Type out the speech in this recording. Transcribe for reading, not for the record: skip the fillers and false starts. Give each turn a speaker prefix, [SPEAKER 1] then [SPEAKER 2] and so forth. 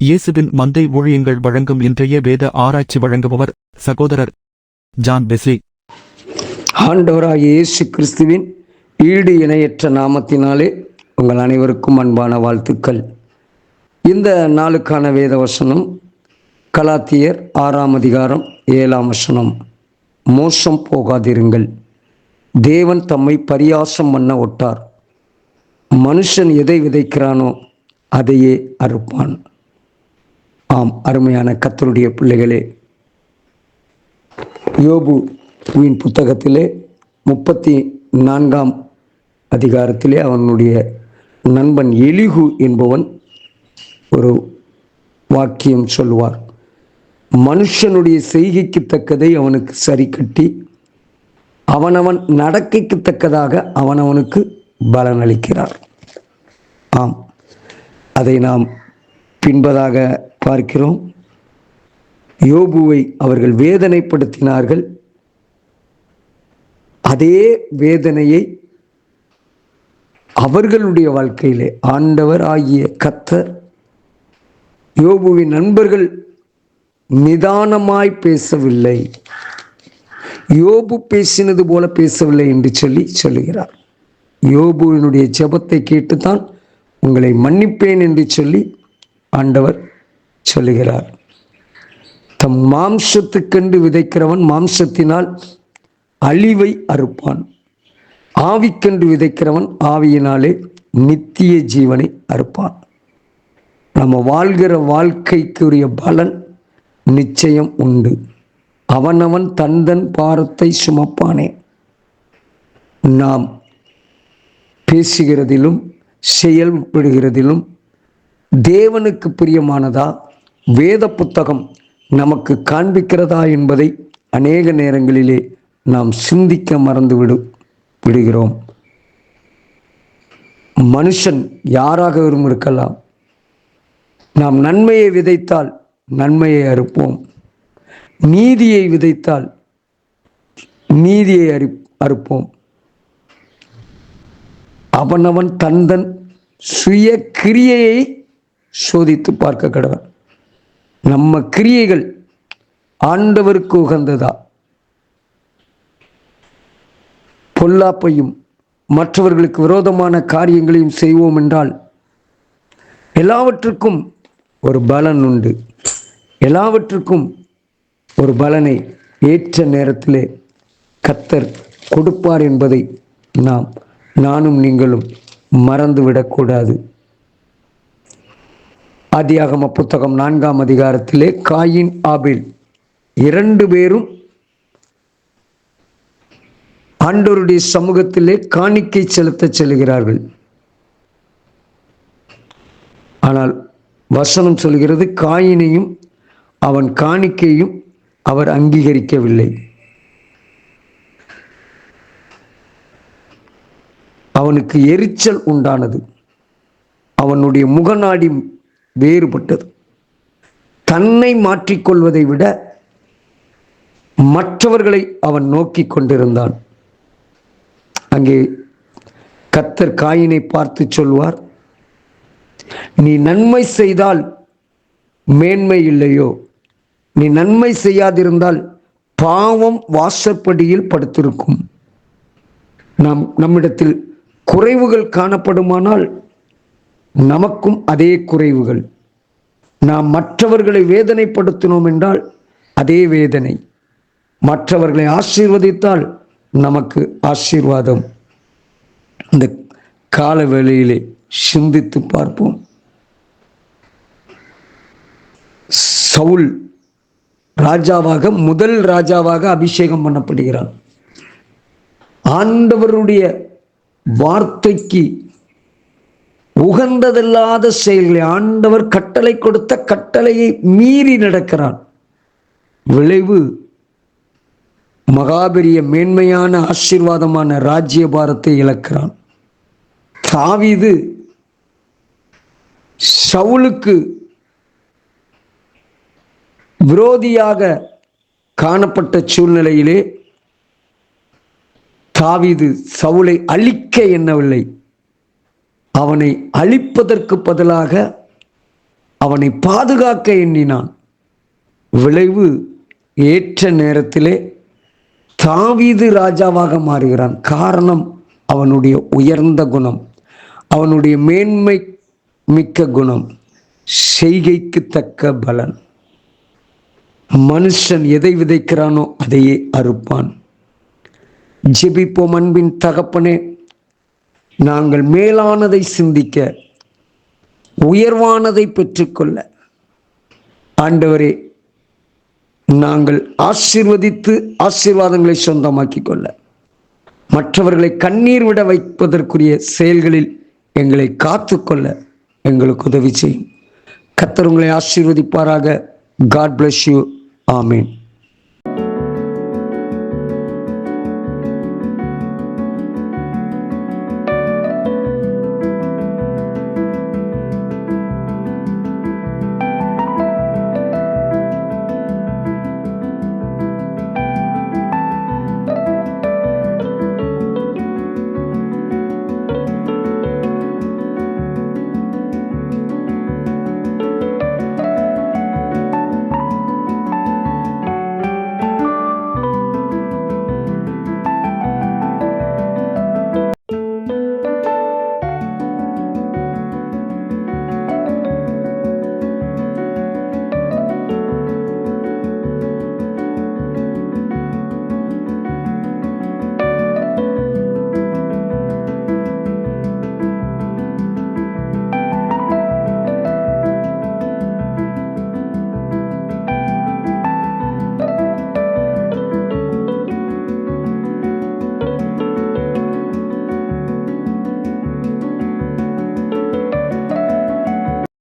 [SPEAKER 1] இயேசுவின் மந்தை ஊழியங்கள் வழங்கும் இன்றைய வேத ஆராய்ச்சி வழங்குபவர் சகோதரர் ஜான் பெஸ்லி.
[SPEAKER 2] ஆண்டவராகிய இயேசு கிறிஸ்துவின் ஈடு இணையற்ற நாமத்தினாலே உங்கள் அனைவருக்கும் அன்பான வாழ்த்துக்கள். இந்த நாளுக்கான வேத வசனம் கலாத்தியர் 6ஆம் அதிகாரம் 7ஆம் வசனம். மோசம் போகாதிருங்கள், தேவன் தம்மை பரியாசம் பண்ண ஒட்டார். மனுஷன் எதை விதைக்கிறானோ அதையே அறுப்பான். ஆம், அருமையான கர்த்தருடைய பிள்ளைகளே, யோபுவின் புத்தகத்திலே 34ஆம் அதிகாரத்திலே அவனுடைய நண்பன் எலிகு என்பவன் ஒரு வாக்கியம் சொல்லுவார். மனுஷனுடைய செய்கைக்கு தக்கதை அவனுக்கு சரி கட்டி அவனவன் நடக்கைக்கு தக்கதாக அவனவனுக்கு பலனளிக்கிறார். ஆம், அதை நாம் பின்பதாக பார்க்கிறோம். யோபுவை அவர்கள் வேதனைப்படுத்தினார்கள். அதே வேதனையை அவர்களுடைய வாழ்க்கையிலே ஆண்டவர் ஆகிய கர்த்தர் யோபுவின் நண்பர்கள் நிதானமாய் பேசவில்லை, யோபு பேசினது போல பேசவில்லை என்று சொல்லுகிறார். யோபுவினுடைய ஜெபத்தை கேட்டுத்தான் உங்களை மன்னிப்பேன் என்று சொல்லி ஆண்டவர் சொல்லுகிறார். தம் மாம்சத்துக்கென்று விதைக்கிறவன் மாம்சத்தினால் அழிவை அறுப்பான், ஆவிக்கென்று விதைக்கிறவன் ஆவியினாலே நித்திய ஜீவனை அறுப்பான். நம்ம வாழ்கிற வாழ்க்கைக்குரிய பலன் நிச்சயம் உண்டு. அவனவன் தந்தன் பாரத்தை சுமப்பானே. நாம் பேசுகிறதிலும் செயல்படுகிறதிலும் தேவனுக்கு பிரியமானதா, வேத புத்தகம் நமக்கு காண்பிக்கிறதா என்பதை அநேக நேரங்களிலே நாம் சிந்திக்க மறந்து விடுகிறோம். மனுஷன் யாராக இருக்கலாம், நாம் நன்மையை விதைத்தால் நன்மையை அறுப்போம், நீதியை விதைத்தால் நீதியை அறுப்போம். அவனவன் தந்தன் சுய கிரியையை சோதித்து பார்க்க கடவன். நம்ம கிரியைகள் ஆண்டவருக்கு உகந்ததா? பொல்லாப்பையும் மற்றவர்களுக்கு விரோதமான காரியங்களையும் செய்வோம் என்றால் எல்லாவற்றுக்கும் ஒரு பலன் உண்டு. எல்லாவற்றுக்கும் ஒரு பலனை ஏற்ற நேரத்திலே கர்த்தர் கொடுப்பார் என்பதை நானும் நீங்களும் மறந்துவிடக்கூடாது. ஆதியாகம புத்தகம் 4ஆம் அதிகாரத்திலே காயின் ஆபேல் 2 பேரும் ஆண்டவருடைய சமூகத்திலே காணிக்கை செலுத்த செல்கிறார்கள். ஆனால் வசனம் சொல்கிறது, காயினையும் அவன் காணிக்கையும் அவர் அங்கீகரிக்கவில்லை. அவனுக்கு எரிச்சல் உண்டானது. அவனுடைய முகநாடி வேறுபட்டது. தன்னை மாற்றிக்கொள்வதை விட மற்றவர்களை அவன் நோக்கி கொண்டிருந்தான். அங்கே கர்த்தர் காயினை பார்த்து சொல்வார், நீ நன்மை செய்தால் மேன்மை இல்லையோ, நீ நன்மை செய்யாதிருந்தால் பாவம் வாசற்படியில் படுத்திருக்கும். நம்மிடத்தில் குறைவுகள் காணப்படுமானால் நமக்கும் அதே குறைவுகள். நாம் மற்றவர்களை வேதனைப்படுத்தினோம் என்றால் அதே வேதனை. மற்றவர்களை ஆசீர்வதித்தால் நமக்கு ஆசீர்வாதம். இந்த கால வேளையிலே சிந்தித்து பார்ப்போம். சவுல் முதல் ராஜாவாக அபிஷேகம் பண்ணப்படுகிறான். ஆண்டவருடைய வார்த்தைக்கு உகந்ததல்லாத செயல்களை, ஆண்டவர் கட்டளை கொடுத்த கட்டளையை மீறி நடக்கிறான். விளைவு மகாபெரிய மேன்மையான ஆசீர்வாதமான ராஜ்யபாரத்தை இழக்கிறான். தாவீது சவுலுக்கு விரோதியாக காணப்பட்ட சூழ்நிலையிலே தாவீது சவுலை அழிக்க எண்ணவில்லை. அவனை அழிப்பதற்கு பதிலாக அவனை பாதுகாக்க எண்ணினான். விளைவு, ஏற்ற நேரத்திலே தாவீது ராஜாவாக மாறுகிறான். காரணம், அவனுடைய உயர்ந்த குணம், அவனுடைய மேன்மை மிக்க குணம், செய்கைக்கு தக்க பலன். மனுஷன் எதை விதைக்கிறானோ அதையே அறுப்பான். ஜெபிப்போம். அன்பின் தகப்பனே, நாங்கள் மேலானதை சிந்திக்க, உயர்வானதை பெற்றுக்கொள்ள ஆண்டவரே, நாங்கள் ஆசீர்வதித்து ஆசீர்வாதங்களை சொந்தமாக்கிக் கொள்ள, மற்றவர்களை கண்ணீர் விட வைப்பதற்குரிய செயல்களில் எங்களை காத்துக்கொள்ள எங்களுக்கு உதவி செய்யும். கர்த்தர் உங்களை ஆசீர்வதிப்பாராக. God bless you. ஆமீன்.